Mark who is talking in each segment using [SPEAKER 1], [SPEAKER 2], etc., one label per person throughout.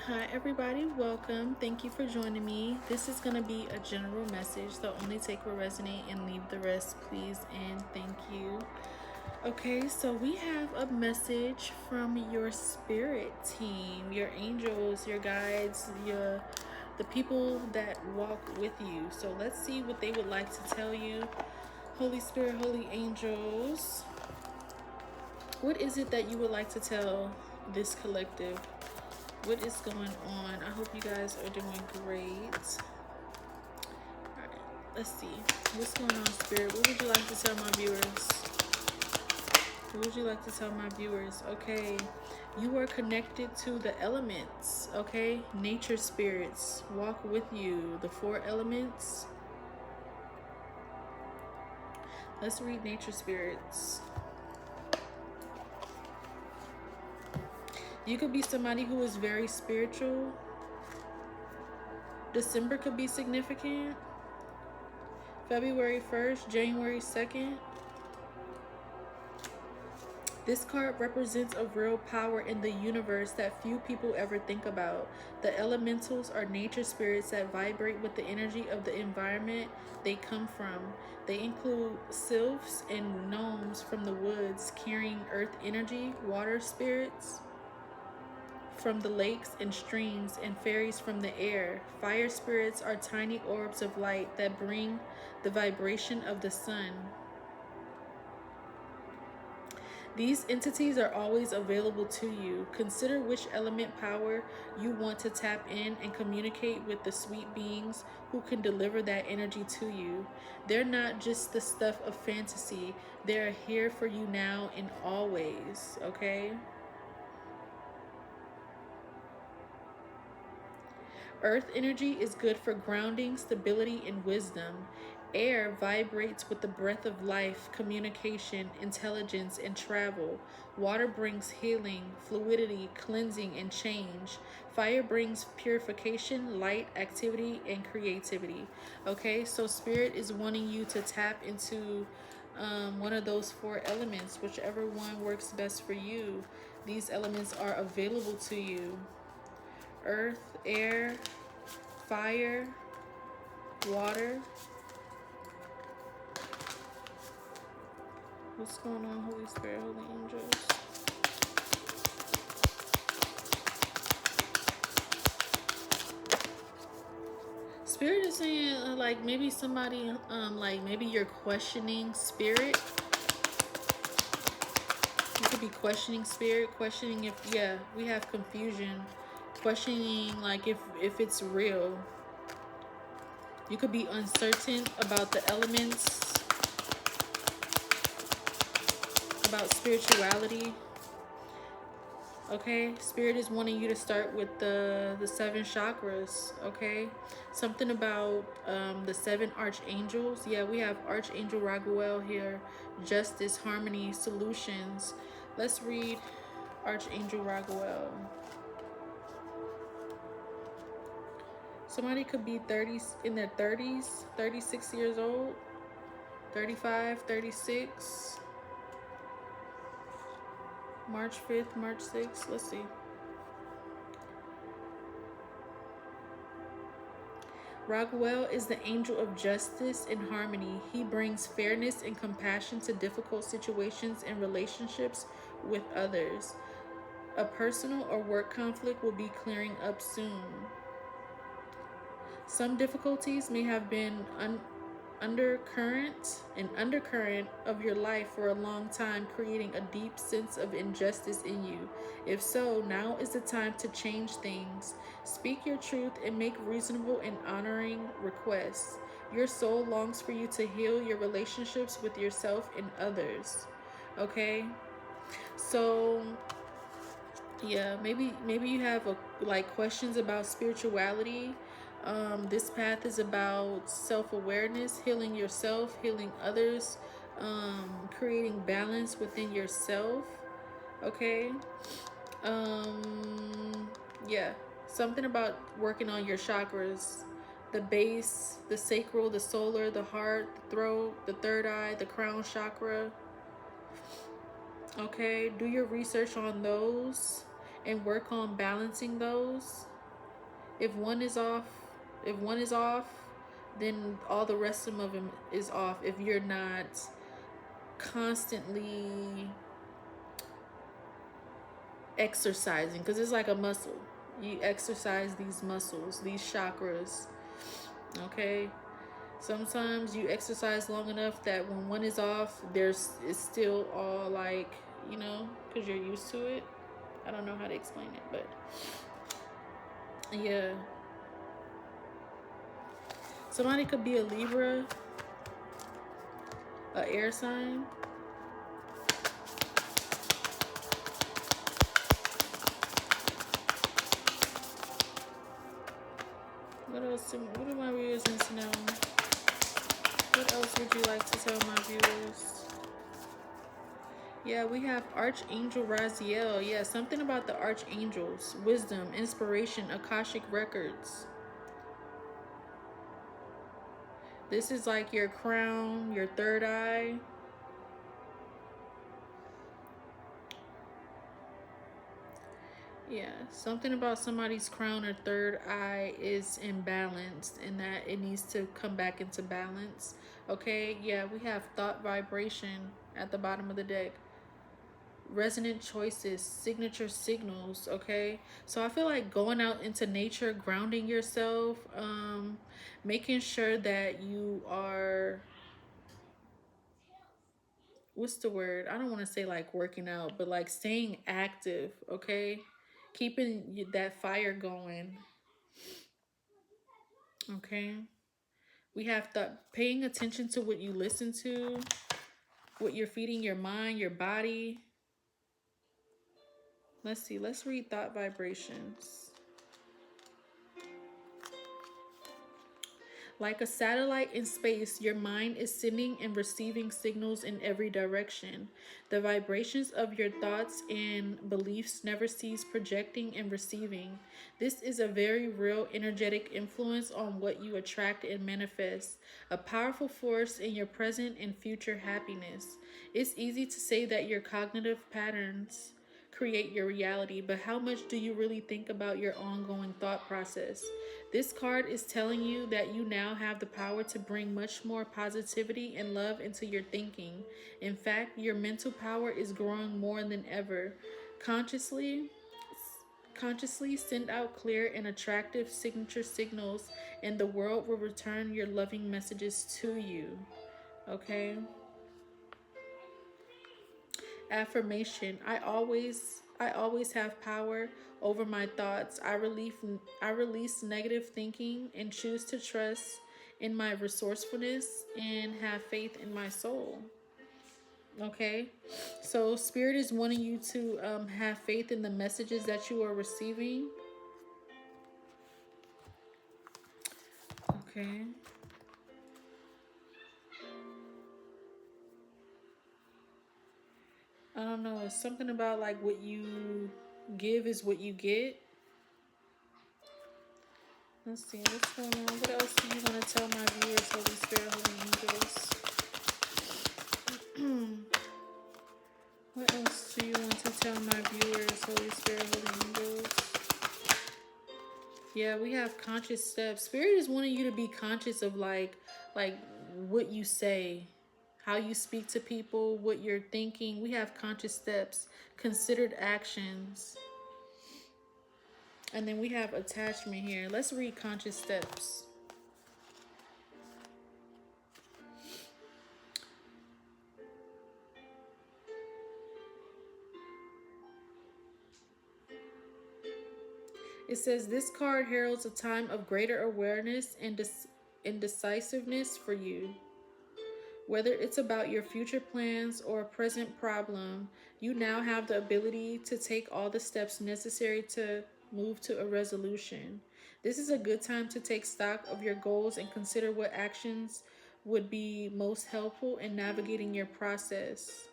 [SPEAKER 1] Hi, everybody. Welcome. Thank you for joining me. This is going to be a general message, so only take what resonate and leave the rest, please, and thank you. Okay, so we have a message from your spirit team, your angels, your guides, the people that walk with you. So let's see what they would like to tell you. Holy Spirit, holy angels, what is it that you would like to tell this collective? What is going on? I hope you guys are doing great. Alright, let's see. What's going on, Spirit? What would you like to tell my viewers? What would you like to tell my viewers? Okay, you are connected to the elements, okay? Nature spirits walk with you. The 4 elements. Let's read nature spirits. You could be somebody who is very spiritual. December could be significant. February 1st, January 2nd. This card represents a real power in the universe that few people ever think about. The elementals are nature spirits that vibrate with the energy of the environment they come from. They include sylphs and gnomes from the woods carrying earth energy, water spirits from the lakes and streams, and fairies from the air. Fire spirits are tiny orbs of light that bring the vibration of the sun. These entities are always available to you. Consider which element power you want to tap in and communicate with the sweet beings who can deliver that energy to you. They're not just the stuff of fantasy. They're here for you now and always, okay? Earth energy is good for grounding, stability, and wisdom. Air vibrates with the breath of life, communication, intelligence, and travel. Water brings healing, fluidity, cleansing, and change. Fire brings purification, light, activity, and creativity. Okay, so Spirit is wanting you to tap into one of those 4 elements, whichever one works best for you. These elements are available to you. Earth, air, fire, water. What's going on, Holy Spirit, Holy Angels? Spirit is saying, like, maybe somebody, like, maybe you're questioning Spirit. You could be questioning Spirit, questioning if, yeah, we have confusion. Questioning, like, if it's real. You could be uncertain about the elements, about spirituality. Okay, Spirit is wanting you to start with the 7 chakras. Okay, something about the 7 archangels. Yeah, we have Archangel Raguel here. Justice, harmony, solutions. Let's read Archangel Raguel. Somebody could be in their 30s, 36 years old, 35, 36. March 5th, March 6th. Let's see. Raguel is the angel of justice and harmony. He brings fairness and compassion to difficult situations and relationships with others. A personal or work conflict will be clearing up soon. Some difficulties may have been an undercurrent of your life for a long time, creating a deep sense of injustice in you. If so, now is the time to change things. Speak your truth and make reasonable and honoring requests. Your soul longs for you to heal your relationships with yourself and others. Okay? So yeah, maybe you have like questions about spirituality. This path is about self-awareness, healing yourself, healing others, creating balance within yourself. Okay. Yeah, something about working on your chakras, the base, the sacral, the solar, the heart, the throat, the third eye, the crown chakra. Okay, do your research on those and work on balancing those. If one is off, if one is off, then all the rest of them is off. If you're not constantly exercising, because it's like a muscle. You exercise these muscles, these chakras. Okay. Sometimes you exercise long enough that when one is off, it's still all like, because you're used to it. I don't know how to explain it, but yeah. Somebody could be a Libra, a air sign. What do my viewers need to know? What else would you like to tell my viewers? Yeah, we have Archangel Raziel. Yeah, something about the archangels. Wisdom, inspiration, Akashic records. This is like your crown, your third eye. Yeah, something about somebody's crown or third eye is imbalanced and that it needs to come back into balance. Okay, yeah, we have thought vibration at the bottom of the deck. Resonant choices, signature signals. Okay, so I feel like going out into nature, grounding yourself, making sure that you are, what's the word, I don't want to say like working out, but like staying active. Okay, keeping that fire going. Okay, we have paying attention to what you listen to, what you're feeding your mind, your body. Let's see, let's read thought vibrations. Like a satellite in space, your mind is sending and receiving signals in every direction. The vibrations of your thoughts and beliefs never cease projecting and receiving. This is a very real energetic influence on what you attract and manifest, a powerful force in your present and future happiness. It's easy to say that your cognitive patterns create your reality, but how much do you really think about your ongoing thought process? This card is telling you that you now have the power to bring much more positivity and love into your thinking. In fact, your mental power is growing more than ever. Consciously, consciously send out clear and attractive signature signals, and the world will return your loving messages to you. Okay? Affirmation. I always have power over my thoughts. I release negative thinking and choose to trust in my resourcefulness and have faith in my soul. Okay, so spirit is wanting you to have faith in the messages that you are receiving. Okay, I don't know, it's something about like what you give is what you get. Let's see, what's going on? What else do you want to tell my viewers, Holy Spirit, Holy Angels? What else do you want to tell my viewers, Holy Spirit, Holy Angels? Yeah, we have conscious steps. Spirit is wanting you to be conscious of like what you say, how you speak to people, what you're thinking. We have conscious steps, considered actions. And then we have attachment here. Let's read conscious steps. It says this card heralds a time of greater awareness and indecisiveness for you. Whether it's about your future plans or a present problem, you now have the ability to take all the steps necessary to move to a resolution. This is a good time to take stock of your goals and consider what actions would be most helpful in navigating your process.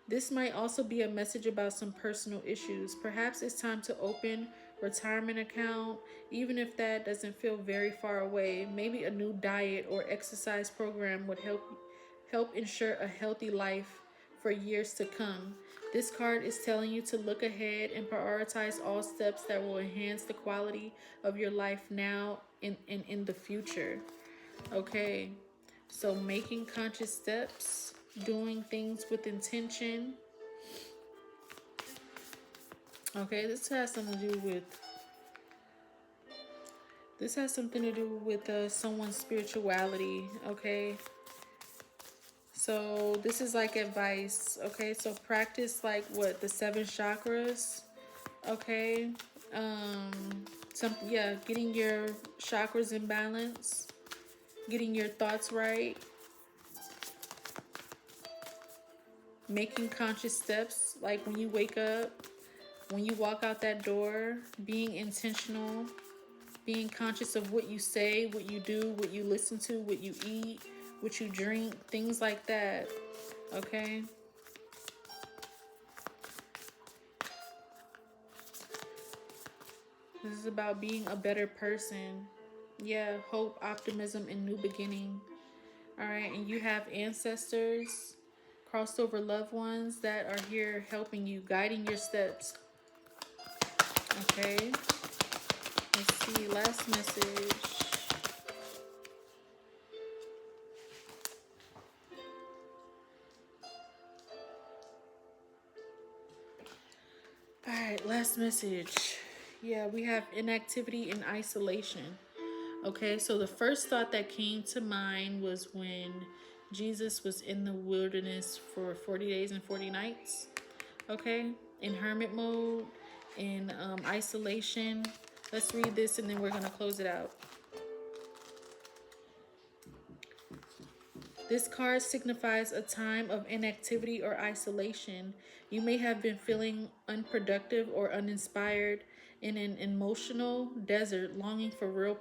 [SPEAKER 1] This might also be a message about some personal issues. Perhaps it's time to open retirement account, even if that doesn't feel very far away. Maybe a new diet or exercise program would help ensure a healthy life for years to come. This card is telling you to look ahead and prioritize all steps that will enhance the quality of your life now and in the future. Okay, so making conscious steps, doing things with intention. Okay, this has something to do with someone's spirituality. Okay, so this is like advice. Okay, so practice like what, the 7 chakras. Okay, um, getting your chakras in balance, getting your thoughts right, making conscious steps like when you wake up, when you walk out that door, being intentional, being conscious of what you say, what you do, what you listen to, what you eat, what you drink, things like that. Okay? This is about being a better person. Yeah, hope, optimism, and new beginning. All right, and you have ancestors, crossed over loved ones that are here helping you, guiding your steps. Okay? Let's see, last message. All right, last message. Yeah, we have inactivity and isolation. Okay, so the first thought that came to mind was when Jesus was in the wilderness for 40 days and 40 nights. Okay, in hermit mode, in isolation. Let's read this and then we're going to close it out. This card signifies a time of inactivity or isolation. You may have been feeling unproductive or uninspired in an emotional desert, longing for real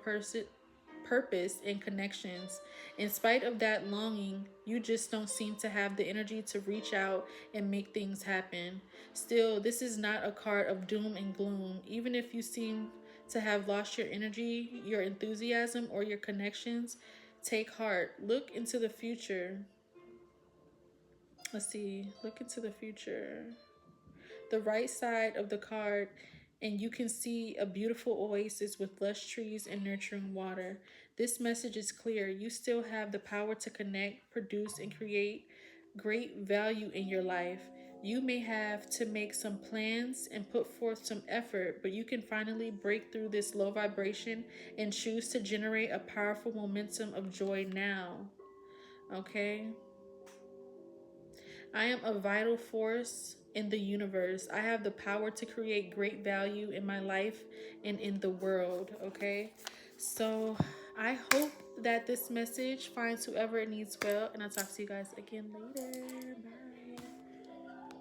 [SPEAKER 1] purpose and connections. In spite of that longing, you just don't seem to have the energy to reach out and make things happen. Still, this is not a card of doom and gloom. Even if you seem to have lost your energy, your enthusiasm, or your connections, take heart. Look into the future. Let's see. Look into the future. The right side of the card, and you can see a beautiful oasis with lush trees and nurturing water. This message is clear. You still have the power to connect, produce, and create great value in your life. You may have to make some plans and put forth some effort, but you can finally break through this low vibration and choose to generate a powerful momentum of joy now. Okay? I am a vital force in the universe. I have the power to create great value in my life and in the world. Okay? So I hope that this message finds whoever it needs well, and I'll talk to you guys again later. Bye.